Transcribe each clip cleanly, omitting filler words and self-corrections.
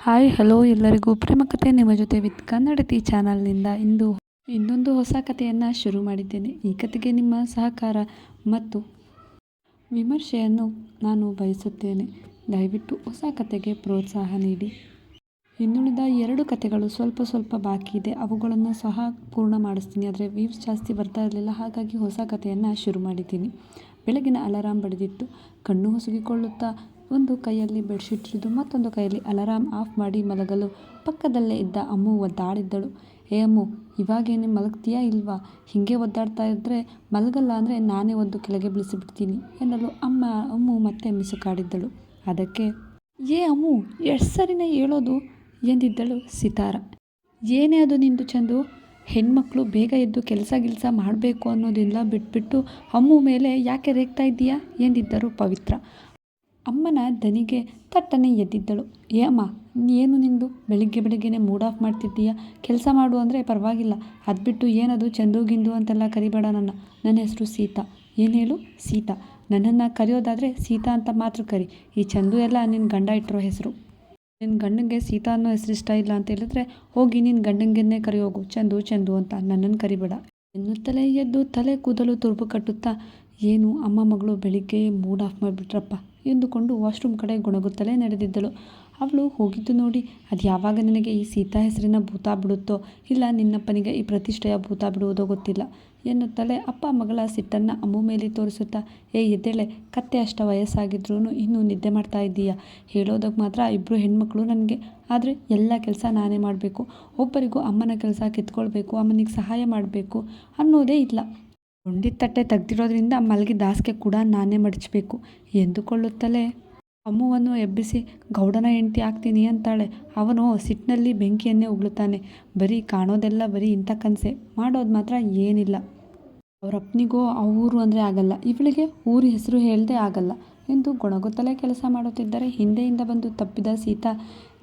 Hi hello ಎಲ್ಲರಿಗೂ ಪ್ರೇಮ ಕಥೆ ನಿಮ್ಮ ಜೊತೆ ವಿತ್ ಕನ್ನಡತಿ ಚಾನಲ್ನಿಂದ ಇನ್ನೊಂದು ಹೊಸ ಕಥೆಯನ್ನು ಶುರು ಮಾಡಿದ್ದೇನೆ. ಈ ಕಥೆಗೆ ನಿಮ್ಮ ಸಹಕಾರ ಮತ್ತು ವಿಮರ್ಶೆಯನ್ನು ನಾನು ಬಯಸುತ್ತೇನೆ. ದಯವಿಟ್ಟು ಹೊಸ ಕಥೆಗೆ ಪ್ರೋತ್ಸಾಹ ನೀಡಿ. ಇನ್ನುಳಿದ 2 ಕಥೆಗಳು ಸ್ವಲ್ಪ ಬಾಕಿ ಇದೆ, ಅವುಗಳನ್ನು ಸಹ ಪೂರ್ಣ ಮಾಡಿಸ್ತೀನಿ. ಆದರೆ ವ್ಯೂಸ್ ಜಾಸ್ತಿ ಬರ್ತಾ ಇರಲಿಲ್ಲ, ಹಾಗಾಗಿ ಹೊಸ ಕಥೆಯನ್ನು ಶುರು ಮಾಡಿದ್ದೀನಿ. ಬೆಳಗಿನ ಅಲಾರಾಮ್ ಬಡಿದಿತ್ತು. ಕಣ್ಣು ಹೊಸಗಿಕೊಳ್ಳುತ್ತಾ ಒಂದು ಕೈಯಲ್ಲಿ ಬೆಡ್ಶೀಟ್ ಹಿಡಿದು ಮತ್ತೊಂದು ಕೈಯಲ್ಲಿ ಅಲಾರಾಮ್ ಆಫ್ ಮಾಡಿ ಮಲಗಲು ಪಕ್ಕದಲ್ಲೇ ಇದ್ದ ಅಮ್ಮು ಒದ್ದಾಡಿದ್ದಳು. ಏ ಅಮ್ಮು, ಇವಾಗೇನೆ ಮಲಗ್ತೀಯಾ ಇಲ್ವಾ? ಹೀಗೆ ಒದ್ದಾಡ್ತಾ ಇದ್ದರೆ ಮಲಗಲ್ಲ ಅಂದರೆ ನಾನೇ ಒದ್ದು ಕೆಳಗೆ ಬೀಳಿಸಿಬಿಡ್ತೀನಿ ಎನ್ನಲು ಅಮ್ಮು ಮತ್ತೆ ಮಿಸುಕಾಡಿದ್ದಳು. ಅದಕ್ಕೆ ಏ ಅಮ್ಮು, ಎಷ್ಟು ಸರಿನೇ ಹೇಳೋದು ಎಂದಿದ್ದಳು ಸಿತಾರ. ಏನೇ ಅದು ನಿಂದು ಚಂದು? ಹೆಣ್ಮಕ್ಳು ಬೇಗ ಎದ್ದು ಕೆಲಸ ಮಾಡಬೇಕು ಅನ್ನೋದೆಲ್ಲ ಬಿಟ್ಬಿಟ್ಟು ಅಮ್ಮು ಮೇಲೆ ಯಾಕೆ ರೇಗ್ತಾ ಇದ್ದೀಯಾ ಎಂದಿದ್ದರು ಪವಿತ್ರ. ಅಮ್ಮನ ದನಿಗೆ ತಟ್ಟನೆ ಎದ್ದಿದ್ದಳು. ಏ ಅಮ್ಮ, ಏನು ನಿಂದು? ಬೆಳಿಗ್ಗೆನೆ ಮೂಡ್ ಆಫ್ ಮಾಡ್ತಿದ್ದೀಯಾ? ಕೆಲಸ ಮಾಡು ಅಂದರೆ ಪರವಾಗಿಲ್ಲ, ಅದು ಬಿಟ್ಟು ಏನದು ಚಂದು ಅಂತೆಲ್ಲ ಕರಿಬೇಡ. ನನ್ನ ಹೆಸರು ಸೀತಾ. ಏನು ಹೇಳು? ಸೀತಾ? ನನ್ನನ್ನು ಕರೆಯೋದಾದರೆ ಸೀತಾ ಅಂತ ಮಾತ್ರ ಕರಿ. ಈ ಚಂದು ಎಲ್ಲ ನಿನ್ನ ಗಂಡ ಇಟ್ಟಿರೋ ಹೆಸರು. ನಿನ್ನ ಗಂಡಂಗೆ ಸೀತಾ ಅನ್ನೋ ಹೆಸರು ಇಷ್ಟ ಇಲ್ಲ ಅಂತ ಹೇಳಿದ್ರೆ ಹೋಗಿ ನಿನ್ನ ಗಂಡಂಗೆನ್ನೇ ಕರಿಯೋಗು ಚಂದು ಅಂತ, ನನ್ನನ್ನು ಕರಿಬೇಡ ಎನ್ನುತ್ತಲೇ ಎದ್ದು ತಲೆ ಕೂದಲು ತುರುಬು ಕಟ್ಟುತ್ತಾ, ಏನು ಅಮ್ಮ ಮಗಳು ಬೆಳಿಗ್ಗೆ ಮೂಡ್ ಆಫ್ ಮಾಡಿಬಿಟ್ರಪ್ಪ ಎಂದುಕೊಂಡು ವಾಶ್ರೂಮ್ ಕಡೆ ಗೊಣಗುತ್ತಲೇ ನಡೆದಿದ್ದಳು. ಅವಳು ಹೋಗಿದ್ದು ನೋಡಿ, ಅದು ಯಾವಾಗ ನಿನಗೆ ಈ ಸೀತಾ ಹೆಸರಿನ ಭೂತ ಬಿಡುತ್ತೋ, ಇಲ್ಲ ನಿನ್ನಪ್ಪನಿಗೆ ಈ ಪ್ರತಿಷ್ಠೆಯ ಭೂತ ಬಿಡುವುದೋ ಗೊತ್ತಿಲ್ಲ ಎನ್ನುತ್ತಲೇ ಅಪ್ಪ ಮಗಳ ಸಿಟ್ಟನ್ನು ಅಮ್ಮು ಮೇಲೆ ತೋರಿಸುತ್ತಾ, ಏ ಎದ್ದೇಳೆ, ಕತ್ತೆ ಅಷ್ಟ ವಯಸ್ಸಾಗಿದ್ರೂ ಇನ್ನೂ ನಿದ್ದೆ ಮಾಡ್ತಾ ಇದ್ದೀಯಾ? ಹೇಳೋದಕ್ಕೆ ಮಾತ್ರ 2 ಹೆಣ್ಮಕ್ಳು ನನಗೆ, ಆದರೆ ಎಲ್ಲ ಕೆಲಸ ನಾನೇ ಮಾಡಬೇಕು. ಒಬ್ಬರಿಗೂ ಅಮ್ಮನ ಕೆಲಸ ಕಿತ್ಕೊಳ್ಬೇಕು, ಅಮ್ಮನಿಗೆ ಸಹಾಯ ಮಾಡಬೇಕು ಅನ್ನೋದೇ ಇಲ್ಲ. ಉಂಡಿದ ತಟ್ಟೆ ತೆಗ್ದಿರೋದ್ರಿಂದ ಮಲಗಿದ ಹಾಸಿಗೆ ಕೂಡ ನಾನೇ ಮಡಚಬೇಕು ಎಂದುಕೊಳ್ಳುತ್ತಲೇ ಅಮ್ಮುವನ್ನು ಎಬ್ಬಿಸಿ ಗೌಡನ ಹೆಂಡತಿ ಆಗ್ತೀನಿ ಅಂತಾಳೆ. ಅವನು ಸಿಟ್ಟಿನಲ್ಲಿ ಬೆಂಕಿಯನ್ನೇ ಉಗುಳುತ್ತಾನೆ. ಬರೀ ಕಾಣೋದೆಲ್ಲ ಬರೀ ಇಂಥ ಕನಸೆ, ಮಾಡೋದು ಮಾತ್ರ ಏನಿಲ್ಲ. ಅವರಪ್ಪನಿಗೋ ಆ ಊರು ಅಂದರೆ ಆಗಲ್ಲ, ಇವಳಿಗೆ ಊರ ಹೆಸರು ಹೇಳದೆ ಆಗಲ್ಲ ಎಂದು ಗೊಣಗುತ್ತಲೇ ಕೆಲಸ ಮಾಡುತ್ತಿದ್ದರೆ ಹಿಂದೆಯಿಂದ ಬಂದು ತಪ್ಪಿದ ಸೀತಾ,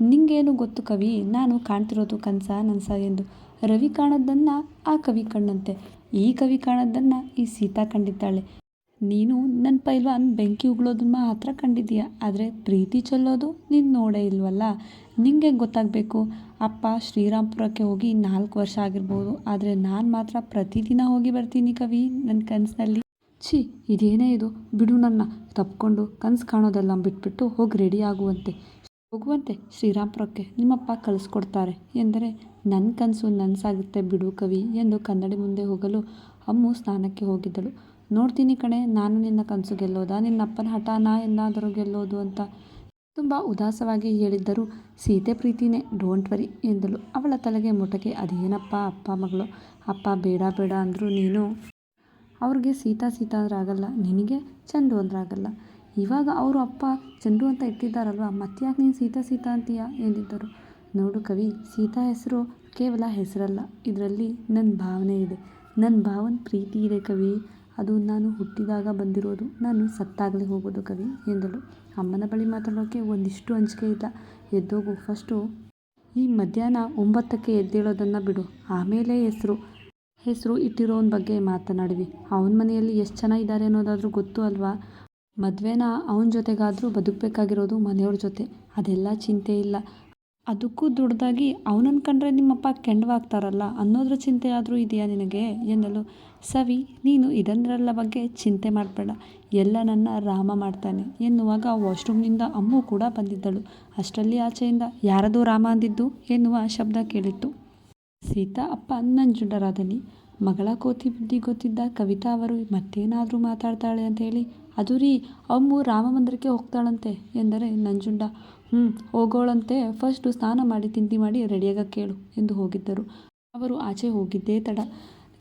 ನಿಂಗೇನು ಗೊತ್ತು ಕವಿ, ನಾನು ಕಾಣ್ತಿರೋದು ಕನಸ ಎಂದು. ರವಿ ಕಾಣದ್ದನ್ನು ಆ ಕವಿ ಕಣ್ಣಂತೆ, ಈ ಕವಿ ಕಾಣದ್ದನ್ನು ಈ ಸೀತಾ ಕಂಡಿದ್ದಾಳೆ. ನೀನು ನನ್ನ ಪೈಲ್ವಾನ್ ಬೆಂಕಿ ಉಗುಳೋದನ್ನ ಮಾತ್ರ ಕಂಡಿದ್ದೀಯ, ಆದರೆ ಪ್ರೀತಿ ಚೆಲ್ಲೋದು ನೀನು ನೋಡೇ ಇಲ್ವಲ್ಲ. ನಿಂಗೆ ಗೊತ್ತಾಗಬೇಕು. ಅಪ್ಪ ಶ್ರೀರಾಮ್ಪುರಕ್ಕೆ ಹೋಗಿ 4 ವರ್ಷ ಆಗಿರ್ಬೋದು, ಆದರೆ ನಾನು ಮಾತ್ರ ಪ್ರತಿದಿನ ಹೋಗಿ ಬರ್ತೀನಿ ಕವಿ ನನ್ನ ಕನಸಿನಲ್ಲಿ. ಛೀ, ಇದೇನೇ ಇದು? ಬಿಡು, ನನ್ನ ತಪ್ಕೊಂಡು ಕನಸು ಕಾಣೋದೆಲ್ಲ ಬಿಟ್ಬಿಟ್ಟು ಹೋಗಿ ರೆಡಿ ಹೋಗುವಂತೆ ಶ್ರೀರಾಮ್ಪುರಕ್ಕೆ ನಿಮ್ಮಪ್ಪ ಕಳಿಸ್ಕೊಡ್ತಾರೆ ಎಂದರೆ ನನ್ನ ಕನಸು ನನಸಾಗುತ್ತೆ ಬಿಡು ಕವಿ ಎಂದು ಕನ್ನಡಿ ಮುಂದೆ ಹೋಗಲು ಅಮ್ಮು ಸ್ನಾನಕ್ಕೆ ಹೋಗಿದ್ದಳು. ನೋಡ್ತೀನಿ ಕಣೆ, ನಾನು ನಿನ್ನ ಕನಸು ಗೆಲ್ಲೋದಾ, ನಿನ್ನಪ್ಪನ ಹಠಾನ ಏನಾದರೂ ಗೆಲ್ಲೋದು ಅಂತ ತುಂಬ ಉದಾಸವಾಗಿ ಹೇಳಿದ್ದರು. ಸೀತೆ ಪ್ರೀತಿನೇ, ಡೋಂಟ್ ವರಿ ಎಂದಳು. ಅವಳ ತಲೆಗೆ ಮುಟಕೆ, ಅದೇನಪ್ಪ ಅಪ್ಪ ಮಗಳು, ಅಪ್ಪ ಬೇಡ ಅಂದರು, ನೀನು ಅವ್ರಿಗೆ ಸೀತಾ ಅಂದ್ರೆ ಆಗಲ್ಲ, ನಿನಗೆ ಚಂದು ಅಂದ್ರೆ ಆಗಲ್ಲ. ಇವಾಗ ಅವರು ಅಪ್ಪ ಚಂದು ಅಂತ ಇಟ್ಟಿದ್ದಾರಲ್ವ, ಮತ್ತ್ಯಾಕೆ ನೀನು ಸೀತಾ ಅಂತೀಯಾ ಎಂದಿದ್ದರು. ನೋಡು ಕವಿ, ಸೀತಾ ಹೆಸರು ಕೇವಲ ಹೆಸರಲ್ಲ, ಇದರಲ್ಲಿ ನನ್ನ ಭಾವನೆ ಇದೆ, ನನ್ನ ಭಾವನ ಪ್ರೀತಿ ಇದೆ ಕವಿ. ಅದು ನಾನು ಹುಟ್ಟಿದಾಗ ಬಂದಿರೋದು, ನಾನು ಸತ್ತಾಗಲೇ ಹೋಗೋದು ಕವಿ ಎಂದಳು. ಅಮ್ಮನ ಬಳಿ ಮಾತಾಡೋಕ್ಕೆ ಒಂದಿಷ್ಟು ಅಂಜಿಕೆ ಇಲ್ಲ. ಎದ್ದೋಗು ಫಸ್ಟು. ಈ ಮಧ್ಯಾಹ್ನ 9ಕ್ಕೆ ಎದ್ದೇಳೋದನ್ನು ಬಿಡು, ಆಮೇಲೆ ಹೆಸರು ಇಟ್ಟಿರೋನ ಬಗ್ಗೆ ಮಾತನಾಡಿವಿ. ಅವನ ಮನೆಯಲ್ಲಿ ಎಷ್ಟು ಜನ ಇದ್ದಾರೆ ಅನ್ನೋದಾದರೂ ಗೊತ್ತು ಅಲ್ವಾ? ಮದುವೆನ ಅವನ ಜೊತೆಗಾದರೂ ಬದುಕಬೇಕಾಗಿರೋದು ಮನೆಯವ್ರ ಜೊತೆ, ಅದೆಲ್ಲ ಚಿಂತೆ ಇಲ್ಲ. ಅದಕ್ಕೂ ದೊಡ್ಡದಾಗಿ ಅವನನ್ನು ಕಂಡ್ರೆ ನಿಮ್ಮಪ್ಪ ಕೆಂಡವಾಗ್ತಾರಲ್ಲ ಅನ್ನೋದ್ರ ಚಿಂತೆ ಆದರೂ ಇದೆಯಾ ನಿನಗೆ ಎನ್ನಲು, ಸವಿ, ನೀನು ಇದನ್ನೆಲ್ಲ ಬಗ್ಗೆ ಚಿಂತೆ ಮಾಡಬೇಡ, ಎಲ್ಲ ನನ್ನ ರಾಮ ಮಾಡ್ತಾನೆ ಎನ್ನುವಾಗ ವಾಶ್ರೂಮ್ನಿಂದ ಅಮ್ಮು ಕೂಡ ಬಂದಿದ್ದಳು. ಅಷ್ಟರಲ್ಲಿ ಆಚೆಯಿಂದ ಯಾರದೋ ರಾಮ ಅಂದಿದ್ದು ಎನ್ನುವ ಶಬ್ದ ಕೇಳಿತ್ತು. ಸೀತಾ ಅಪ್ಪ ನಂಜುಂಡರಾದನಿ. ಮಗಳ ಕೋತಿ ಬುದ್ಧಿ ಗೊತ್ತಿದ್ದ ಕವಿತಾ ಅವರು ಮತ್ತೇನಾದರೂ ಮಾತಾಡ್ತಾಳೆ ಅಂತ ಹೇಳಿ, ಅದು ರೀ, ಅಮ್ಮು ರಾಮ ಮಂದಿರಕ್ಕೆ ಹೋಗ್ತಾಳಂತೆ ಎಂದರೆ ನಂಜುಂಡ, ಹೋಗೋಳಂತೆ, ಫಸ್ಟು ಸ್ನಾನ ಮಾಡಿ ತಿಂಡಿ ಮಾಡಿ ರೆಡಿಯಾಗಕ್ಕೆ ಕೇಳು ಎಂದು ಹೋಗಿದ್ದರು. ಅವರು ಆಚೆ ಹೋಗಿದ್ದೇ ತಡ.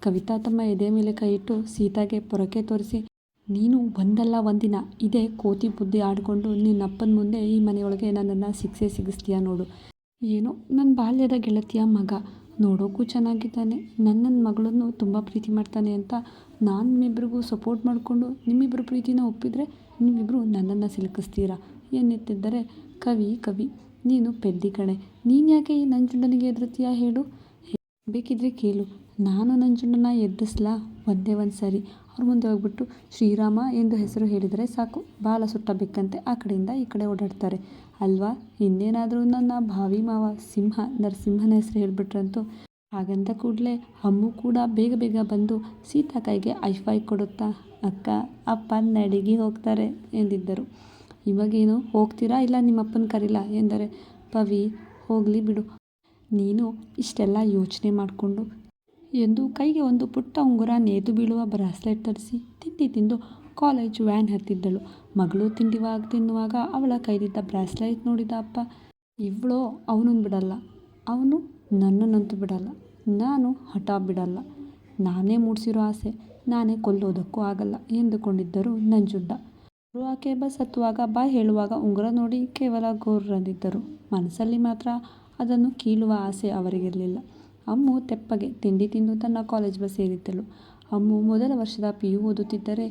ಕವಿತಾ ತಮ್ಮ ಎದೆ ಮೇಲೆ ಕೈ ಇಟ್ಟು ಸೀತಾಗೆ ಪೊರಕೆ ತೋರಿಸಿ, ನೀನು ಒಂದಲ್ಲ ಒಂದಿನ ಇದೇ ಕೋತಿ ಬುದ್ಧಿ ಆಡಿಕೊಂಡು ನಿನ್ನಪ್ಪನ ಮುಂದೆ ಈ ಮನೆಯೊಳಗೆ ನನ್ನನ್ನು ಸಿಗಿಸ್ತೀಯ ನೋಡು. ಏನೋ ನನ್ನ ಬಾಲ್ಯದ ಗೆಳತಿಯ ಮಗ, ನೋಡೋಕ್ಕೂ ಚೆನ್ನಾಗಿದ್ದಾನೆ, ನನ್ನ ಮಗಳನ್ನು ತುಂಬ ಪ್ರೀತಿ ಮಾಡ್ತಾನೆ ಅಂತ ನಾನು ನಿಮ್ಮಿಬ್ಬರಿಗೂ ಸಪೋರ್ಟ್ ಮಾಡಿಕೊಂಡು ನಿಮ್ಮಿಬ್ಬರು ಪ್ರೀತಿನ ಒಪ್ಪಿದರೆ ನೀವಿಬ್ಬರು ನನ್ನನ್ನು ಸಿಲುಕಿಸ್ತೀರಾ ಎನ್ನುತ್ತಿದ್ದರೆ, ಕವಿ ನೀನು ಪೆದ್ದಿ ಕಣೆ, ನೀನು ಯಾಕೆ ಈ ನಂಜುಂಡನಿಗೆ ಹೆದರ್ತೀಯಾ ಹೇಳು? ಬೇಕಿದ್ರೆ ಕೇಳು, ನಾನು ನಂಜುಂಡನ ಎದುರಿಸ್ಲಾ? ಒಂದೇ ಒಂದು ಸರಿ ಅವ್ರ ಮುಂದೆ ಹೋಗ್ಬಿಟ್ಟು ಶ್ರೀರಾಮ ಎಂದು ಹೆಸರು ಹೇಳಿದರೆ ಸಾಕು, ಬಾಲ ಸುಟ್ಟ ಬೆಕ್ಕಂತೆ ಆ ಕಡೆಯಿಂದ ಈ ಕಡೆ ಓಡಾಡ್ತಾರೆ. ಅಲ್ವಾ? ಇನ್ನೇನಾದರೂ ನನ್ನ ಭಾವಿ ಮಾವ ಸಿಂಹ ನರಸಿಂಹನ ಹೆಸರು ಹೇಳಿಬಿಟ್ರಂತೂ ಹಾಗಂತ ಕೂಡಲೇ ಅಮ್ಮು ಕೂಡ ಬೇಗ ಬೇಗ ಬಂದು ಸೀತಾ ಕೈಗೆ ಐಫೈ ಕೊಡುತ್ತಾ ಅಕ್ಕ ಅಪ್ಪ ನಡಿಗೆ ಹೋಗ್ತಾರೆ ಎಂದಿದ್ದರು. ಇವಾಗೇನು ಹೋಗ್ತೀರಾ ಇಲ್ಲ ನಿಮ್ಮಪ್ಪನ ಕರೀಲಾ ಎಂದರೆ, ಪವಿ ಹೋಗಲಿ ಬಿಡು, ನೀನು ಇಷ್ಟೆಲ್ಲ ಯೋಚನೆ ಮಾಡಿಕೊಂಡು ಎಂದು ಕೈಗೆ ಒಂದು ಪುಟ್ಟ ಉಂಗುರ ನೇತು ಬೀಳುವ ಬ್ರಾಸ್ಲೆಟ್ ತರಿಸಿ ತಿಂಡಿ ತಿಂದು ಕಾಲೇಜ್ ವ್ಯಾನ್ ಹತ್ತಿದ್ದಳು. ಮಗಳು ತಿನ್ನುವಾಗ ಅವಳ ಕೈಲಿದ್ದ ಬ್ರಾಸ್ಲೆಟ್ ನೋಡಿದ ಅಪ್ಪ, ಇವಳೋ ಅವನನ್ನು ಬಿಡಲ್ಲ, ಅವನು ನನ್ನನ್ನಂತೂ ಬಿಡಲ್ಲ, ನಾನು ಹಠ ಬಿಡಲ್ಲ, ನಾನೇ ಮೂಡಿಸಿರೋ ಆಸೆ ನಾನೇ ಕೊಲ್ಲೋದಕ್ಕೂ ಆಗಲ್ಲ ಎಂದುಕೊಂಡಿದ್ದರು ನಂಜುಂಡ. ಅವರು ಆಕೆ ಬಸ್ ಹತ್ತುವಾಗ ಬಾಯ್ ಹೇಳುವಾಗ ಉಂಗುರ ನೋಡಿ ಕೇವಲ ಗೋರ್ರಂದಿದ್ದರು. ಮನಸ್ಸಲ್ಲಿ ಮಾತ್ರ ಅದನ್ನು ಕೀಳುವ ಆಸೆ ಅವರಿಗಿರಲಿಲ್ಲ. ಅಮ್ಮು ತೆಪ್ಪಗೆ ತಿಂಡಿ ತಿಂದು ತನ್ನ ಕಾಲೇಜ್ ಬಸ್ ಏರಿದ್ದಳು. ಅಮ್ಮು ಮೊದಲ ವರ್ಷದ PU ಓದುತ್ತಿದ್ದರೆ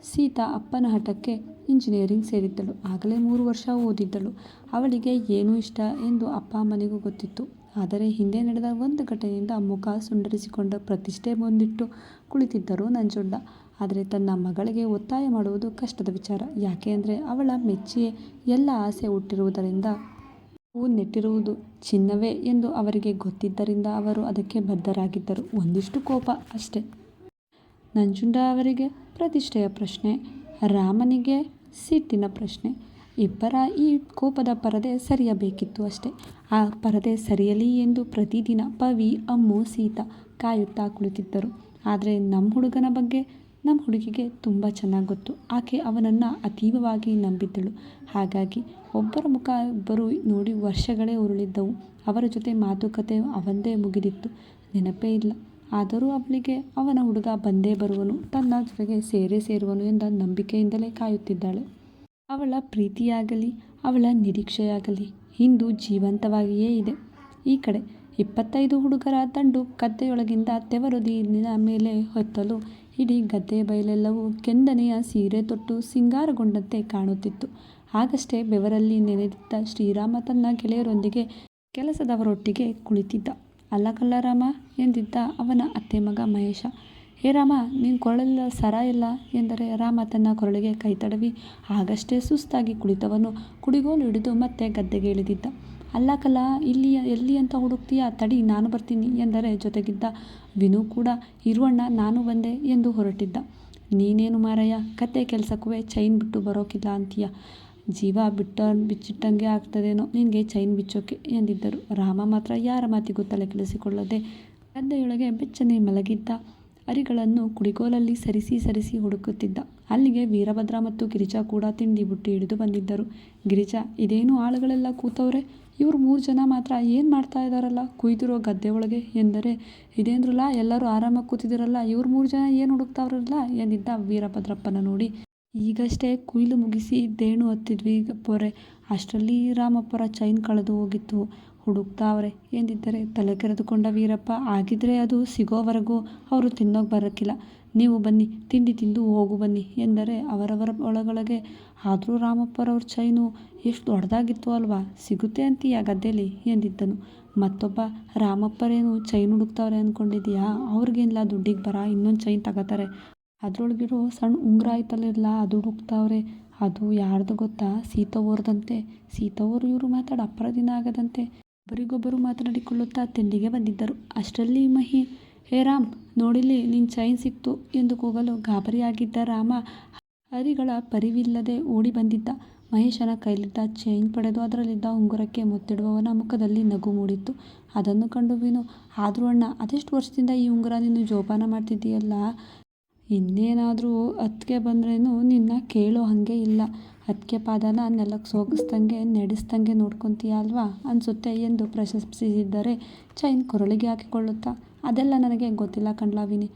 ಸೀತಾ ಅಪ್ಪನ ಹಠಕ್ಕೆ ಇಂಜಿನಿಯರಿಂಗ್ ಸೇರಿದ್ದಳು. ಆಗಲೇ 3 ವರ್ಷ ಓದಿದ್ದಳು. ಅವಳಿಗೆ ಏನೂ ಇಷ್ಟ ಎಂದು ಅಪ್ಪ ಅಮ್ಮನಿಗೂ ಗೊತ್ತಿತ್ತು. ಆದರೆ ಹಿಂದೆ ನಡೆದ ಒಂದು ಘಟನೆಯಿಂದ ಮುಖ ಸುಂಡರಿಸಿಕೊಂಡು ಪ್ರತಿಷ್ಠೆ ಮುಂದಿಟ್ಟು ಕುಳಿತಿದ್ದರು ನಂಜುಂಡ. ಆದರೆ ತನ್ನ ಮಗಳಿಗೆ ಒತ್ತಾಯ ಮಾಡುವುದು ಕಷ್ಟದ ವಿಚಾರ. ಯಾಕೆ ಅಂದರೆ ಅವಳ ಮೆಚ್ಚಿಯೇ ಎಲ್ಲ ಆಸೆ ಹುಟ್ಟಿರುವುದರಿಂದ, ಹೂ ನೆಟ್ಟಿರುವುದು ಚಿನ್ನವೇ ಎಂದು ಅವರಿಗೆ ಗೊತ್ತಿದ್ದರಿಂದ ಅವರು ಅದಕ್ಕೆ ಬದ್ಧರಾಗಿದ್ದರು. ಒಂದಿಷ್ಟು ಕೋಪ ಅಷ್ಟೇ. ನಂಜುಂಡ ಅವರಿಗೆ ಪ್ರತಿಷ್ಠೆಯ ಪ್ರಶ್ನೆ, ರಾಮನಿಗೆ ಸಿಟ್ಟಿನ ಪ್ರಶ್ನೆ. ಇಬ್ಬರ ಈ ಕೋಪದ ಪರದೆ ಸರಿಯಬೇಕಿತ್ತು ಅಷ್ಟೇ. ಆ ಪರದೆ ಸರಿಯಲಿ ಎಂದು ಪ್ರತಿದಿನ ಪವಿ, ಅಮ್ಮು, ಸೀತಾ ಕಾಯುತ್ತಾ ಕುಳಿತಿದ್ದರು. ಆದರೆ ನಮ್ಮ ಹುಡುಗನ ಬಗ್ಗೆ ನಮ್ಮ ಹುಡುಗಿಗೆ ತುಂಬ ಚೆನ್ನಾಗಿ ಗೊತ್ತು. ಆಕೆ ಅವನನ್ನು ಅತೀವವಾಗಿ ನಂಬಿದ್ದಳು. ಹಾಗಾಗಿ ಒಬ್ಬರ ಮುಖ ಒಬ್ಬರು ನೋಡಿ ವರ್ಷಗಳೇ ಉರುಳಿದ್ದವು. ಅವರ ಜೊತೆ ಮಾತುಕತೆ ಅವಂದೇ ಮುಗಿದಿತ್ತು, ನೆನಪೇ ಇಲ್ಲ. ಆದರೂ ಅವಳಿಗೆ ಅವನ ಹುಡುಗ ಬಂದೇ ಬರುವನು, ತನ್ನ ಜೊತೆಗೆ ಸೇರುವನು ಎಂದ ನಂಬಿಕೆಯಿಂದಲೇ ಕಾಯುತ್ತಿದ್ದಾಳೆ. ಅವಳ ಪ್ರೀತಿಯಾಗಲಿ ಅವಳ ನಿರೀಕ್ಷೆಯಾಗಲಿ ಇಂದು ಜೀವಂತವಾಗಿಯೇ ಇದೆ. ಈ ಕಡೆ 25 ಹುಡುಗರ ದಂಡು ಗದ್ದೆಯೊಳಗಿಂದ ತೆವರೊಂದಿನ ಮೇಲೆ ಹೊತ್ತಲು ಇಡೀ ಗದ್ದೆ ಬಯಲೆಲ್ಲವೂ ಕೆಂದನೆಯ ಸೀರೆ ತೊಟ್ಟು ಸಿಂಗಾರಗೊಂಡಂತೆ ಕಾಣುತ್ತಿತ್ತು. ಆಗಷ್ಟೇ ಬೆವರಲ್ಲಿ ನೆನೆದಿದ್ದ ಶ್ರೀರಾಮ ತನ್ನ ಗೆಳೆಯರೊಂದಿಗೆ ಕೆಲಸದವರೊಟ್ಟಿಗೆ ಕುಳಿತಿದ್ದ. ಅಲ್ಲ ಕಳ್ಳ ರಾಮ ಎಂದಿದ್ದ ಅವನ ಅತ್ತೆ ಮಗ ಮಹೇಶ. ಹೇ ರಾಮ, ನಿನ್ನ ಕೊರಳೆಲ್ಲ ಸರ ಇಲ್ಲ ಎಂದರೆ ರಾಮ ತನ್ನ ಕೊರಳಿಗೆ ಕೈ ತಡವಿ ಆಗಷ್ಟೇ ಸುಸ್ತಾಗಿ ಕುಳಿತವನು ಕುಡಿಗೋಲು ಹಿಡಿದು ಮತ್ತೆ ಗದ್ದೆಗೆ ಇಳಿದಿದ್ದ. ಅಲ್ಲ ಕಲ್ಲ, ಎಲ್ಲಿ ಅಂತ ಹುಡುಕ್ತೀಯಾ, ತಡಿ ನಾನು ಬರ್ತೀನಿ ಎಂದರೆ ಜೊತೆಗಿದ್ದ ವಿನು ಕೂಡ ಇರುವಣ್ಣ ನಾನು ಬಂದೆ ಎಂದು ಹೊರಟಿದ್ದ. ನೀನೇನು ಮಾರಯ್ಯ, ಕತ್ತೆ ಕೆಲಸಕ್ಕೂ ಚೈನ್ ಬಿಟ್ಟು ಬರೋಕಿಲ್ಲ ಅಂತೀಯ, ಜೀವ ಬಿಚ್ಚಿಟ್ಟಂಗೆ ಆಗ್ತದೇನೋ ನಿನಗೆ ಚೈನ್ ಬಿಚ್ಚೋಕೆ ಎಂದಿದ್ದರು. ರಾಮ ಮಾತ್ರ ಯಾರ ಮಾತಿಗೂ ತಲೆ ಕೆಡಿಸಿಕೊಳ್ಳದೆ ಗದ್ದೆಯೊಳಗೆ ಬೆಚ್ಚನೆ ಮಲಗಿದ್ದ ಅರಿಗಳನ್ನು ಕುಡಿಗೋಲಲ್ಲಿ ಸರಿಸಿ ಹುಡುಕುತ್ತಿದ್ದ. ಅಲ್ಲಿಗೆ ವೀರಭದ್ರ ಮತ್ತು ಗಿರಿಜಾ ಕೂಡ ತಿಂಡಿ ಬುಟ್ಟಿ ಹಿಡಿದು ಬಂದಿದ್ದರು. ಗಿರಿಜಾ, ಇದೇನು ಆಳುಗಳೆಲ್ಲ ಕೂತವ್ರೆ, ಇವರು 3 ಜನ ಮಾತ್ರ ಏನು ಮಾಡ್ತಾ ಇದ್ದಾರಲ್ಲ ಕುಯ್ದಿರೋ ಗದ್ದೆ ಒಳಗೆ ಎಂದರೆ, ಇದೇಂದ್ರಲ್ಲ ಎಲ್ಲರೂ ಆರಾಮಾಗಿ ಕೂತಿದ್ದೀರಲ್ಲ, ಇವ್ರು 3 ಜನ ಏನು ಹುಡುಕ್ತಾವ್ರಲ್ಲ ಎಂದಿದ್ದ ವೀರಭದ್ರಪ್ಪನ ನೋಡಿ. ಈಗಷ್ಟೇ ಕುಯ್ಲು ಮುಗಿಸಿ ದೇಣು ಹತ್ತಿದ್ವಿ ಪೊರೆ, ಅಷ್ಟರಲ್ಲಿ ರಾಮಪ್ಪರ ಚೈನ್ ಕಳೆದು ಹೋಗಿತ್ತು, ಹುಡುಕ್ತಾವ್ರೆ ಎಂದಿದ್ದರೆ ತಲೆ ಕೆರೆದುಕೊಂಡ ವೀರಪ್ಪ, ಆಗಿದ್ರೆ ಅದು ಸಿಗೋವರೆಗೂ ಅವರು ತಿನ್ನೋಕೆ ಬರೋಕ್ಕಿಲ್ಲ, ನೀವು ಬನ್ನಿ ತಿಂಡಿ ತಿಂದು ಹೋಗು ಬನ್ನಿ ಎಂದರೆ ಅವರವರ ಒಳಗೊಳಗೆ. ಆದರೂ ರಾಮಪ್ಪರವ್ರ ಚೈನು ಎಷ್ಟು ದೊಡ್ಡದಾಗಿತ್ತು ಅಲ್ವಾ, ಸಿಗುತ್ತೆ ಅಂತೀಯ ಗದ್ದೆಲಿ ಎಂದಿದ್ದನು. ಮತ್ತೊಬ್ಬ, ರಾಮಪ್ಪರೇನು ಚೈನ್ ಹುಡುಕ್ತಾವ್ರೆ ಅಂದ್ಕೊಂಡಿದ್ದೀಯಾ, ಅವ್ರಿಗೇನಿಲ್ಲ ದುಡ್ಡಿಗೆ ಬರ, ಇನ್ನೊಂದು ಚೈನ್ ತಗೋತಾರೆ, ಅದರೊಳಗಿರೋ ಸಣ್ಣ ಉಂಗುರ ಆಯ್ತಲ್ಲ ಅದು ಹುಡುಕ್ತಾವ್ರೆ, ಅದು ಯಾರ್ದು ಗೊತ್ತಾ, ಸೀತವ್ವರ್ದಂತೆ, ಸೀತವ್ವರು ಇವರು ಮಾತಾಡ ಅಪ್ಪರ ದಿನ ಆಗದಂತೆ. ಒಬ್ಬರಿಗೊಬ್ಬರು ಮಾತನಾಡಿಕೊಳ್ಳುತ್ತಾ ತಿಂಡಿಗೆ ಬಂದಿದ್ದರು. ಅಷ್ಟರಲ್ಲಿ ಮಹಿ, ಹೇ ರಾಮ್, ನೋಡಿಲಿ ನಿನ್ನ ಚೈನ್ ಸಿಕ್ತು ಎಂದು ಕೂಗಲು ಗಾಬರಿಯಾಗಿದ್ದ ರಾಮ ಹರಿಗಳ ಪರಿವಿಲ್ಲದೆ ಓಡಿ ಬಂದಿದ್ದ. ಮಹೇಶನ ಕೈಲಿದ್ದ ಚೈನ್ ಪಡೆದು ಅದರಲ್ಲಿದ್ದ ಉಂಗುರಕ್ಕೆ ಮುತ್ತಿಡುವವನ ಮುಖದಲ್ಲಿ ನಗು ಮೂಡಿತ್ತು. ಅದನ್ನು ಕಂಡು ವಿನು, ಆದರೂ ಅಣ್ಣ, ಅದೆಷ್ಟು ವರ್ಷದಿಂದ ಈ ಉಂಗುರ ನೀನು ಜೋಪಾನ ಮಾಡ್ತಿದ್ದೀಯಲ್ಲ, ಇನ್ನೇನಾದರೂ ಅತ್ತಿಗೆ ಬಂದ್ರೇನು ನಿನ್ನ ಕೇಳೋ ಹಾಗೆ ಇಲ್ಲ, ಅತ್ತಿಗೆ ಪಾದನ ನೆಲಕ್ಕೆ ಸೋಗಿಸ್ದಂಗೆ ನಡೆಸ್ದಂಗೆ ನೋಡ್ಕೊತೀಯ ಅಲ್ವಾ ಅನಿಸುತ್ತೆ ಎಂದು ಪ್ರಶಂಸಿಸಿದ್ದರೆ ಚೈನ್ ಕೊರಳಿಗೆ ಹಾಕಿಕೊಳ್ಳುತ್ತಾ, ಅದೆಲ್ಲ ನನಗೆ ಗೊತ್ತಿಲ್ಲ ಕಣ್ಲಾ ವಿನಿ,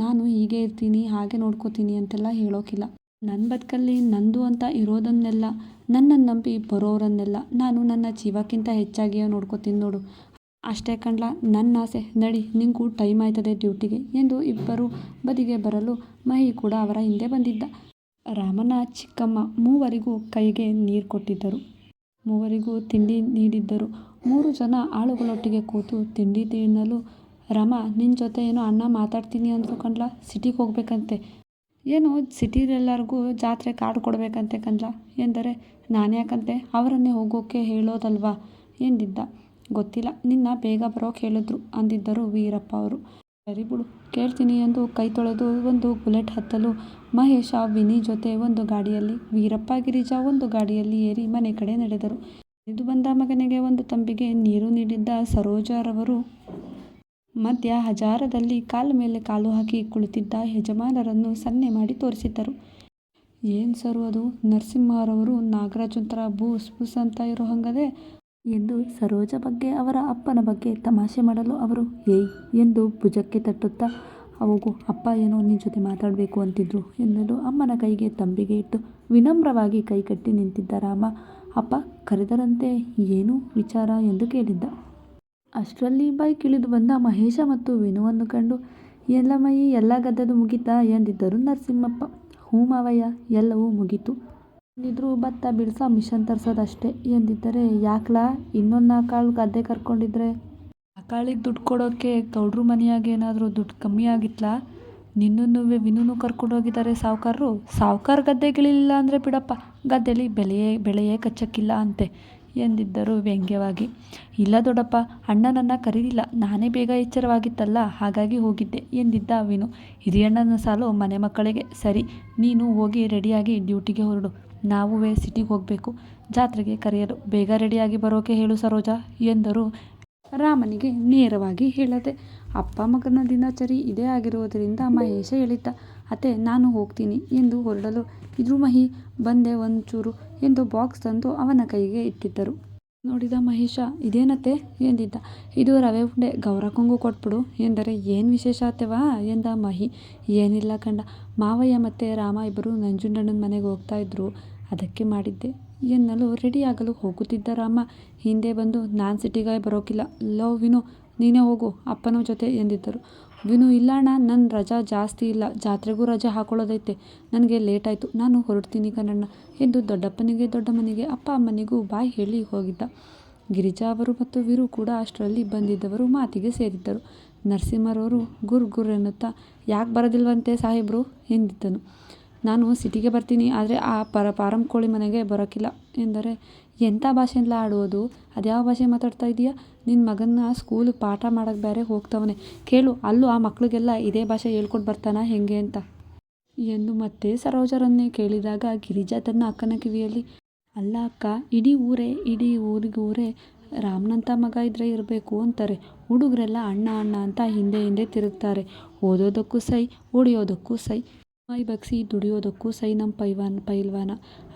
ನಾನು ಹೀಗೆ ಇರ್ತೀನಿ ಹಾಗೆ ನೋಡ್ಕೋತೀನಿ ಅಂತೆಲ್ಲ ಹೇಳೋಕಿಲ್ಲ. ನನ್ನ ಬದುಕಲ್ಲಿ ನಂದು ಅಂತ ಇರೋದನ್ನೆಲ್ಲ, ನನ್ನನ್ನು ನಂಬಿ ಬರೋರನ್ನೆಲ್ಲ ನಾನು ನನ್ನ ಜೀವಕ್ಕಿಂತ ಹೆಚ್ಚಾಗಿಯೇ ನೋಡ್ಕೋತೀನಿ ನೋಡು, ಅಷ್ಟೇ ಕಣ್ಲಾ ನನ್ನ ಆಸೆ, ನಡಿ ನಿಂಗೂ ಟೈಮ್ ಆಯ್ತದೆ ಡ್ಯೂಟಿಗೆ ಎಂದು ಇಬ್ಬರು ಬದಿಗೆ ಬರಲು ಮಹಿ ಕೂಡ ಅವರ ಹಿಂದೆ ಬಂದಿದ್ದ. ರಾಮನ ಚಿಕ್ಕಮ್ಮ ಮೂವರಿಗೂ ಕೈಗೆ ನೀರು ಕೊಟ್ಟಿದ್ದರು, ಮೂವರಿಗೂ ತಿಂಡಿ ನೀಡಿದ್ದರು. 3 ಜನ ಆಳುಗಳೊಟ್ಟಿಗೆ ಕೂತು ತಿಂಡಿ ತಿನ್ನಲು, ರಾಮ ನಿನ್ನ ಜೊತೆ ಏನೋ ಅಣ್ಣ ಮಾತಾಡ್ತೀನಿ ಅಂದರು ಕಣ್ಲಾ, ಸಿಟಿಗೆ ಹೋಗ್ಬೇಕಂತೆ ಏನು ಸಿಟಿಲೆಲ್ಲರಿಗೂ ಜಾತ್ರೆ ಕಾರ್ಡ್ ಕೊಡಬೇಕಂತೆ ಕಂದ್ಲ ಎಂದರೆ ನಾನು ಯಾಕಂತೆ ಅವರನ್ನೇ ಹೋಗೋಕ್ಕೆ ಹೇಳೋದಲ್ವಾ ಎಂದಿದ್ದ. ಗೊತ್ತಿಲ್ಲ, ನಿನ್ನ ಬೇಗ ಬರೋಕೆ ಹೇಳಿದ್ರು ಅಂದಿದ್ದರು ವೀರಪ್ಪ ಅವರು. ಸರಿ ಬಿಡು, ಕೇಳ್ತೀನಿ ಎಂದು ಕೈ ತೊಳೆದು ಒಂದು ಬುಲೆಟ್ ಹತ್ತಲು ಮಹೇಶ ವಿನಿ ಜೊತೆ ಒಂದು ಗಾಡಿಯಲ್ಲಿ, ವೀರಪ್ಪ ಗಿರಿಜಾ ಒಂದು ಗಾಡಿಯಲ್ಲಿ ಏರಿ ಮನೆ ಕಡೆ ನಡೆದರು. ಇದು ಬಂದ ಮಗನಿಗೆ ಒಂದು ತಂಬಿಗೆ ನೀರು ನೀಡಿದ್ದ ಸರೋಜರವರು ಮಧ್ಯ ಹಜಾರದಲ್ಲಿ ಕಾಲ ಮೇಲೆ ಕಾಲು ಹಾಕಿ ಕುಳಿತಿದ್ದ ಯಜಮಾನರನ್ನು ಸನ್ನೆ ಮಾಡಿ ತೋರಿಸಿದ್ದರು. ಏನು ಸರು ಅದು, ನರಸಿಂಹರವರು ನಾಗರಾಜ್ ಒಂಥರ ಬೂಸ್ ಬೂಸ್ ಅಂತ ಇರೋ ಹಂಗದೆ ಎಂದು ಸರೋಜ ಬಗ್ಗೆ ಅವರ ಅಪ್ಪನ ಬಗ್ಗೆ ತಮಾಷೆ ಮಾಡಲು ಅವರು ಏಯ್ ಎಂದು ಭುಜಕ್ಕೆ ತಟ್ಟುತ್ತಾ, ಹೋಗು ಅಪ್ಪ ಏನೋ ನಿನ್ನ ಜೊತೆ ಮಾತಾಡಬೇಕು ಅಂತಿದ್ರು ಎನ್ನಲು ಅಮ್ಮನ ಕೈಗೆ ತಂಬಿಗೆ ಇಟ್ಟು ವಿನಮ್ರವಾಗಿ ಕೈ ಕಟ್ಟಿ ನಿಂತಿದ್ದ ರಾಮ, ಅಪ್ಪ ಕರೆದರಂತೆ ಏನು ವಿಚಾರ ಎಂದು ಕೇಳಿದ್ದ. ಅಷ್ಟರಲ್ಲಿ ಬೈಕ್ ಇಳಿದು ಬಂದ ಮಹೇಶ ಮತ್ತು ವಿನುವನ್ನು ಕಂಡು ಎಲ್ಲ ಮೈ ಎಲ್ಲ ಗದ್ದೆದು ಮುಗೀತಾ ಎಂದಿದ್ದರು ನರಸಿಂಹಪ್ಪ. ಹ್ಞೂ ಮಾವಯ್ಯ, ಎಲ್ಲವೂ ಮುಗೀತು. ಏನಿದ್ರು ಭತ್ತ ಬೀಳ್ಸ ಮಿಷನ್ ತರಿಸೋದಷ್ಟೇ ಎಂದಿದ್ದರೆ, ಯಾಕ್ಲಾ ಇನ್ನೊಂದು 4 ಆಳು ಗದ್ದೆ ಕರ್ಕೊಂಡಿದ್ರೆ 4 ಆಳಿಗೆ ದುಡ್ಡು ಕೊಡೋಕ್ಕೆ ಗೌಡ್ರು ಮನೆಯಾಗ ಏನಾದರೂ ದುಡ್ಡು ಕಮ್ಮಿ ಆಗಿತ್ಲಾ? ನಿನ್ನೂ ವಿನೂನು ಕರ್ಕೊಂಡೋಗಿದ್ದಾರೆ ಸಾವುಕಾರರು. ಸಾವುಕಾರ ಗದ್ದೆಗಿಳಿಲಿಲ್ಲ ಅಂದರೆ ಬಿಡಪ್ಪ, ಗದ್ದೆಲಿ ಬೆಳೆಯೇ ಕಚ್ಚಕ್ಕಿಲ್ಲ ಅಂತೆ ಎಂದಿದ್ದರು ವ್ಯಂಗ್ಯವಾಗಿ. ಇಲ್ಲ ದೊಡ್ಡಪ್ಪ, ಅಣ್ಣನನ್ನು ಕರೀಲಿಲ್ಲ, ನಾನೇ ಬೇಗ ಎಚ್ಚರವಾಗಿತ್ತಲ್ಲ ಹಾಗಾಗಿ ಹೋಗಿದ್ದೆ ಎಂದಿದ್ದ ವಿನು. ಹಿರಿಯಣ್ಣನ ಸಾಲು ಮನೆ ಮಕ್ಕಳಿಗೆ. ಸರಿ, ನೀನು ಹೋಗಿ ರೆಡಿಯಾಗಿ ಡ್ಯೂಟಿಗೆ ಹೊರಡು, ನಾವುವೇ ಸಿಟಿಗೆ ಹೋಗಬೇಕು ಜಾತ್ರೆಗೆ ಕರೆಯಲು, ಬೇಗ ರೆಡಿಯಾಗಿ ಬರೋಕೆ ಹೇಳು ಸರೋಜಾ ಎಂದರು ರಾಮನಿಗೆ ನೇರವಾಗಿ ಹೇಳದೆ. ಅಪ್ಪ ಮಗನ ದಿನಚರಿ ಇದೇ ಆಗಿರುವುದರಿಂದ ಮಹೇಶ ಹೇಳಿದ್ದ. ಅತ್ತೆ ನಾನು ಹೋಗ್ತೀನಿ ಎಂದು ಹೊರಡಲು, ಇದ್ರು ಮಹಿ ಬಂದೆ ಒಂಚೂರು ಎಂದು ಬಾಕ್ಸ್ ತಂದು ಅವನ ಕೈಗೆ ಇಟ್ಟಿದ್ದರು. ನೋಡಿದ ಮಹೇಶ, ಇದೇನತ್ತೆ ಎಂದಿದ್ದ. ಇದು ರವೆ ಉಂಡೆ, ಗೌರಕ್ಕಂಗೂ ಕೊಟ್ಬಿಡು ಎಂದರೆ, ಏನು ವಿಶೇಷ ಅತ್ತೆವಾ ಎಂದ ಮಹಿ. ಏನಿಲ್ಲ ಕಂಡ, ಮಾವಯ್ಯ ಮತ್ತು ರಾಮ ಇಬ್ಬರು ನಂಜುಂಡಣ್ಣನ ಮನೆಗೆ ಹೋಗ್ತಾ ಇದ್ರು, ಅದಕ್ಕೆ ಮಾಡಿದ್ದೆ ಎನ್ನಲು ರೆಡಿಯಾಗಲು ಹೋಗುತ್ತಿದ್ದ ರಾಮ ಹಿಂದೆ ಬಂದು, ನಾನು ಸಿಟಿಗೆ ಬರೋಕಿಲ್ಲ, ಲೋ ವಿನು ನೀನೇ ಹೋಗು ಅಪ್ಪನ ಜೊತೆ ಎಂದಿದ್ದರು. ವಿನು, ಇಲ್ಲ ಅಣ್ಣ, ನನ್ನ ರಜಾ ಜಾಸ್ತಿ ಇಲ್ಲ, ಜಾತ್ರೆಗೂ ರಜೆ ಹಾಕೊಳ್ಳೋದೈತೆ, ನನಗೆ ಲೇಟ್ ಆಯಿತು, ನಾನು ಹೊರಡ್ತೀನಿ ಕಣಣ್ಣ ಎಂದು ದೊಡ್ಡಪ್ಪನಿಗೆ ದೊಡ್ಡಮ್ಮನಿಗೆ ಅಪ್ಪ ಅಮ್ಮನಿಗೂ ಬಾಯ್ ಹೇಳಿ ಹೋಗಿದ್ದ. ಗಿರಿಜಾ ಅವರು ಮತ್ತು ವೀರು ಕೂಡ ಅಷ್ಟರಲ್ಲಿ ಬಂದಿದ್ದವರು ಮಾತಿಗೆ ಸೇರಿದ್ದರು. ನರಸಿಂಹರವರು ಗುರ್ ಎನ್ನುತ್ತಾ, ಯಾಕೆ ಬರೋದಿಲ್ವಂತೆ ಸಾಹೇಬ್ರು ಎಂದಿದ್ದನು. ನಾನು ಸಿಟಿಗೆ ಬರ್ತೀನಿ, ಆದರೆ ಆ ಪಾರಂ ಕೋಳಿ ಮನೆಗೆ ಬರೋಕ್ಕಿಲ್ಲ ಎಂದರೆ, ಎಂಥ ಭಾಷೆಲ್ಲ ಆಡುವುದು, ಅದ್ಯಾವ ಭಾಷೆ ಮಾತಾಡ್ತಾ ಇದೀಯಾ, ನಿನ್ನ ಮಗನ್ನ ಸ್ಕೂಲಿಗೆ ಪಾಠ ಮಾಡೋಕ್ಕೆ ಬೇರೆ ಹೋಗ್ತವನೆ, ಕೇಳು ಅಲ್ಲೂ ಆ ಮಕ್ಕಳಿಗೆಲ್ಲ ಇದೇ ಭಾಷೆ ಹೇಳ್ಕೊಟ್ಟು ಬರ್ತಾನ ಹೆಂಗೆ ಅಂತ ಎಂದು ಮತ್ತೆ ಸರೋಜರನ್ನೇ ಕೇಳಿದಾಗ ಗಿರಿಜಾ ತನ್ನ ಅಕ್ಕನ ಕಿವಿಯಲ್ಲಿ, ಅಲ್ಲ ಅಕ್ಕ, ಇಡೀ ಊರಿಗೂರೇ ರಾಮನಂಥ ಮಗ ಇದ್ರೆ ಇರಬೇಕು ಅಂತಾರೆ, ಹುಡುಗರೆಲ್ಲ ಅಣ್ಣ ಅಂತ ಹಿಂದೆ ತಿರುಗ್ತಾರೆ, ಓದೋದಕ್ಕೂ ಸೈ, ಹೊಡಿಯೋದಕ್ಕೂ ಸೈ, ಮೈ ಬಗ್ಸಿ ದುಡಿಯೋದಕ್ಕೂ ಸೈ ನಮ್ಮ ಪೈಲ್ವಾನ.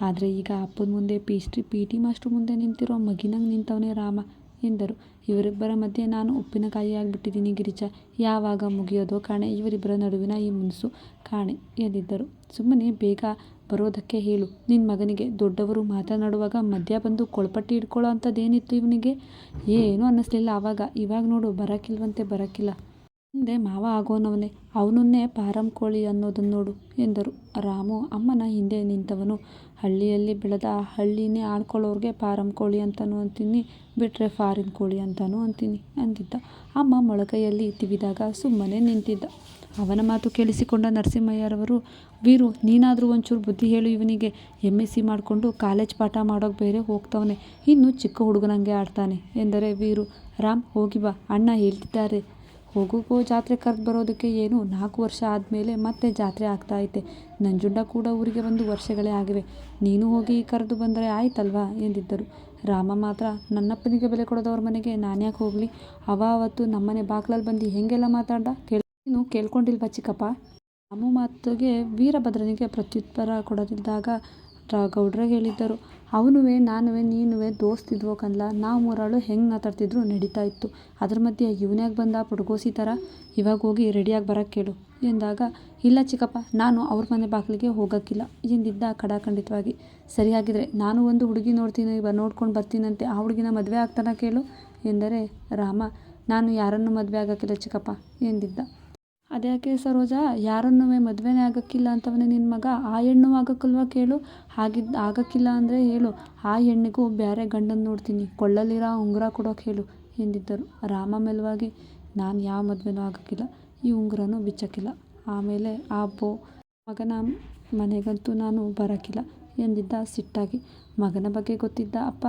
ಆದರೆ ಈಗ ಅಪ್ಪನ ಮುಂದೆ ಪಿ ಟಿ ಮಾಸ್ಟ್ರು ಮುಂದೆ ನಿಂತಿರೋ ಮಗಿನಂಗೆ ನಿಂತವನೇ ರಾಮ ಎಂದರು. ಇವರಿಬ್ಬರ ಮಧ್ಯೆ ನಾನು ಉಪ್ಪಿನಕಾಯಿ ಆಗಿಬಿಟ್ಟಿದ್ದೀನಿ ಗಿರಿಜಾ, ಯಾವಾಗ ಮುಗಿಯೋದೋ ಕಾಣೆ ಇವರಿಬ್ಬರ ನಡುವಿನ ಈ ಮುನ್ಸು ಕಾಣೆ ಎಂದಿದ್ದರು. ಸುಮ್ಮನೆ ಬೇಗ ಬರೋದಕ್ಕೆ ಹೇಳು ನಿನ್ನ ಮಗನಿಗೆ, ದೊಡ್ಡವರು ಮಾತನಾಡುವಾಗ ಮಧ್ಯ ಬಂದು ಕೊಳಪಟ್ಟಿ ಹಿಡ್ಕೊಳ್ಳೋ ಅಂಥದ್ದೇನಿತ್ತು ಇವನಿಗೆ, ಏನೂ ಅನ್ನಿಸ್ಲಿಲ್ಲ ಆವಾಗ, ಇವಾಗ ನೋಡು ಬರೋಕ್ಕಿಲ್ಲ, ಮುಂದೆ ಮಾವ ಆಗೋನವನೇ, ಅವನನ್ನೇ ಪಾರಂ ಕೋಳಿ ಅನ್ನೋದನ್ನು ನೋಡು ಎಂದರು. ರಾಮು ಅಮ್ಮನ ಹಿಂದೆ ನಿಂತವನು, ಹಳ್ಳಿಯಲ್ಲಿ ಬೆಳೆದ ಹಳ್ಳಿನೇ ಆಳ್ಕೊಳ್ಳೋರ್ಗೆ ಪಾರಂ ಕೋಳಿ ಅಂತಲೂ ಅಂತೀನಿ, ಬಿಟ್ಟರೆ ಫಾರಿನ್ ಕೋಳಿ ಅಂತಲೂ ಅಂತೀನಿ ಅಂದಿದ್ದ. ಅಮ್ಮ ಮೊಳಕೈಯಲ್ಲಿ ತಿವಿದಾಗ ಸುಮ್ಮನೆ ನಿಂತಿದ್ದ. ಅವನ ಮಾತು ಕೇಳಿಸಿಕೊಂಡ ನರಸಿಂಹಯ್ಯರವರು, ವೀರು ನೀನಾದರೂ ಒಂಚೂರು ಬುದ್ಧಿ ಹೇಳು ಇವನಿಗೆ, MSc ಮಾಡಿಕೊಂಡು ಕಾಲೇಜ್ ಪಾಠ ಮಾಡೋಕೆ ಬೇರೆ ಹೋಗ್ತವನೆ, ಇನ್ನೂ ಚಿಕ್ಕ ಹುಡುಗನಂಗೆ ಆಡ್ತಾನೆ ಎಂದರೆ ವೀರು, ರಾಮ್ ಹೋಗಿ ಬಾ, ಅಣ್ಣ ಹೇಳ್ತಿದ್ದಾರೆ, ಹೋಗೋಕೋ ಜಾತ್ರೆ ಕರೆದು ಬರೋದಕ್ಕೆ ಏನು 4 ವರ್ಷ ಆದಮೇಲೆ ಮತ್ತೆ ಜಾತ್ರೆ ಆಗ್ತಾ ಐತೆ, ನಂಜುಂಡ ಕೂಡ ಊರಿಗೆ ಬಂದು ವರ್ಷಗಳೇ ಆಗಿವೆ, ನೀನು ಹೋಗಿ ಕರೆದು ಬಂದರೆ ಆಯ್ತಲ್ವಾ ಎಂದಿದ್ದರು. ರಾಮ ಮಾತ್ರ, ನನ್ನಪ್ಪನಿಗೆ ಬೆಲೆ ಕೊಡೋದವ್ರ ಮನೆಗೆ ನಾನ್ಯಾಕೆ ಹೋಗಲಿ, ಅವತ್ತು ನಮ್ಮನೆ ಬಾಗ್ಲಲ್ಲಿ ಬಂದು ಹೆಂಗೆಲ್ಲ ಮಾತಾಡ್ದ, ನೀನು ಕೇಳ್ಕೊಂಡಿಲ್ವಾ ಚಿಕ್ಕಪ್ಪ. ರಾಮು ಮಾತಿಗೆ ವೀರಭದ್ರನಿಗೆ ಪ್ರತ್ಯುತ್ತರ ಕೊಡದಿದ್ದಾಗ ಗೌಡ್ರೆ ಹೇಳಿದ್ದರು, ಅವನುವೇ ನಾನುವೇ ನೀನುವೇ ದೋಸ್ತಿದ್ವೋ ಕನ್ಲ, ನಾವು 3 ಆಳು ಹೆಂಗೆ ಮಾತಾಡ್ತಿದ್ರು ನಡೀತಾ ಇತ್ತು, ಅದ್ರ ಮಧ್ಯೆ ಇವನ್ಯಾಕೆ ಬಂದ ಪುಡ್ಗೋಸಿ ಥರ, ಇವಾಗ ಹೋಗಿ ರೆಡಿಯಾಗಿ ಬರೋಕ್ಕೆ ಕೇಳು ಎಂದಾಗ, ಇಲ್ಲ ಚಿಕ್ಕಪ್ಪ, ನಾನು ಅವ್ರ ಮನೆ ಬಾಗಿಲಿಗೆ ಹೋಗೋಕ್ಕಿಲ್ಲ ಎಂದಿದ್ದ ಖಡಾಖಂಡಿತವಾಗಿ. ಸರಿ ಹಾಗಿದ್ರೆ ನಾನು ಒಂದು ಹುಡುಗಿ ನೋಡ್ಕೊಂಡು ಬರ್ತೀನಂತೆ, ಆ ಹುಡುಗಿನ ಮದುವೆ ಆಗ್ತಾನ ಕೇಳು ಎಂದರೆ ರಾಮ, ನಾನು ಯಾರನ್ನೂ ಮದುವೆ ಆಗೋಕ್ಕಿಲ್ಲ ಚಿಕ್ಕಪ್ಪ ಎಂದಿದ್ದ. ಅದ್ಯಾಕೆ ಸರೋಜಾ, ಯಾರನ್ನೂ ಮದುವೆನೇ ಆಗೋಕ್ಕಿಲ್ಲ ಅಂತವನೇ ನಿನ್ನ ಮಗ, ಆ ಹೆಣ್ಣು ಆಗೋಕ್ಕಲ್ವ ಕೇಳು, ಆಗೋಕ್ಕಿಲ್ಲ ಅಂದರೆ ಹೇಳು, ಆ ಹೆಣ್ಣಿಗೂ ಬೇರೆ ಗಂಡನ ನೋಡ್ತೀನಿ, ಕೊಳ್ಳಲ್ಲಿರೋ ಉಂಗುರ ಕೊಡೋಕೆ ಹೇಳು ಎಂದಿದ್ದರು. ರಾಮ ಮೆಲುವಾಗಿ, ನಾನು ಯಾವ ಮದುವೆನೂ ಆಗೋಕ್ಕಿಲ್ಲ, ಈ ಉಂಗುರನೂ ಬಿಚ್ಚೋಕ್ಕಿಲ್ಲ, ಆಮೇಲೆ ಆ ಮಗನ ಮನೆಗಂತೂ ನಾನು ಬರೋಕ್ಕಿಲ್ಲ ಎಂದಿದ್ದ ಸಿಟ್ಟಾಗಿ. ಮಗನ ಬಗ್ಗೆ ಗೊತ್ತಿದ್ದ ಅಪ್ಪ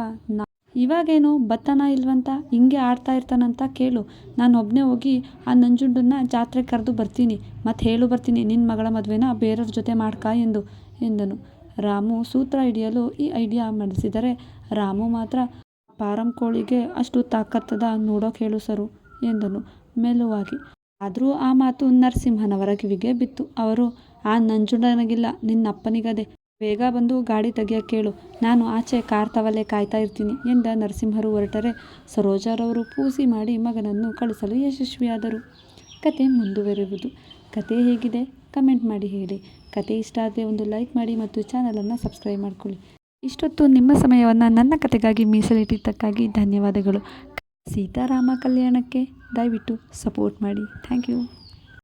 ಇವಾಗೇನು ಬತ್ತನ ಇಲ್ವಂತ ಹಿಂಗೆ ಆಡ್ತಾ ಇರ್ತಾನಂತ ಕೇಳು. ನಾನು ಒಬ್ಬನೇ ಹೋಗಿ ಆ ನಂಜುಂಡನ್ನ ಜಾತ್ರೆಗೆ ಕರೆದು ಬರ್ತೀನಿ, ಮತ್ತು ಹೇಳು ಬರ್ತೀನಿ ನಿನ್ನ ಮಗಳ ಮದುವೆನ ಬೇರೆಯವ್ರ ಜೊತೆ ಮಾಡ್ಕ ಎಂದನು. ರಾಮು ಸೂತ್ರ ಹಿಡಿಯಲು ಈ ಐಡಿಯಾ ಮಾಡಿಸಿದರೆ, ರಾಮು ಮಾತ್ರ ಪಾರಂ ಕೋಳಿಗೆ ಅಷ್ಟು ತಾಕತ್ತದ ನೋಡೋಕೆ ಹೇಳು ಸರು ಎಂದನು ಮೆಲುವಾಗಿ. ಆದರೂ ಆ ಮಾತು ನರಸಿಂಹನವರ ಕಿವಿಗೆ ಬಿತ್ತು. ಅವರು, ಆ ನಂಜುಂಡನಿಗಿಲ್ಲ, ನಿನ್ನಪ್ಪನಿಗದೆ. ಬೇಗ ಬಂದು ಗಾಡಿ ತೆಗೆಯಕ್ಕೆ ಕೇಳು, ನಾನು ಆಚೆ ಕಾರ್ ತವಲೆ ಕಾಯ್ತಾ ಇರ್ತೀನಿ ಎಂದ ನರಸಿಂಹರು ಹೊರಟರೆ ಸರೋಜರವರು ಪೂಸಿ ಮಾಡಿ ಮಗನನ್ನು ಕಳಿಸಲು ಯಶಸ್ವಿಯಾದರು. ಕತೆ ಮುಂದುವರಿಯುವುದು. ಕತೆ ಹೇಗಿದೆ ಕಮೆಂಟ್ ಮಾಡಿ ಹೇಳಿ. ಕತೆ ಇಷ್ಟ ಆದರೆ ಒಂದು ಲೈಕ್ ಮಾಡಿ ಮತ್ತು ಚಾನಲನ್ನು ಸಬ್ಸ್ಕ್ರೈಬ್ ಮಾಡ್ಕೊಳ್ಳಿ. ಇಷ್ಟೊತ್ತು ನಿಮ್ಮ ಸಮಯವನ್ನು ನನ್ನ ಕತೆಗಾಗಿ ಮೀಸಲಿಟ್ಟಿದ್ದಕ್ಕಾಗಿ ಧನ್ಯವಾದಗಳು. ಸೀತಾರಾಮ ಕಲ್ಯಾಣಕ್ಕೆ ದಯವಿಟ್ಟು ಸಪೋರ್ಟ್ ಮಾಡಿ. Thank you.